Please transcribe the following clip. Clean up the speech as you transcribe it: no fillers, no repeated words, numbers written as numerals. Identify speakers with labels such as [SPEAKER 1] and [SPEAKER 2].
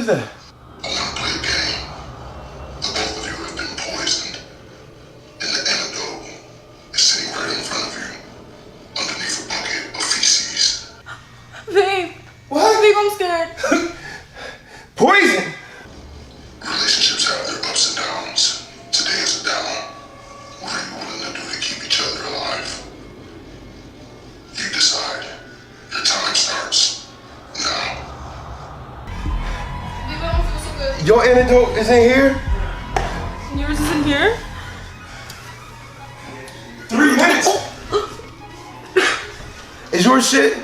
[SPEAKER 1] is that?
[SPEAKER 2] I want to play a game. The both of you have been poisoned. And the antidote is sitting right in front of you, underneath a bucket of feces.
[SPEAKER 3] Babe.
[SPEAKER 1] What?
[SPEAKER 3] Babe, I'm scared.
[SPEAKER 1] Poison?
[SPEAKER 2] Relationships have their ups and downs. Today is a down. What are you willing to do to keep each other alive? You decide. Your time starts now.
[SPEAKER 3] Babe, I don't feel so good.
[SPEAKER 1] Your antidote is in here?
[SPEAKER 3] Yours is in here?
[SPEAKER 1] 3 minutes. Is your shit?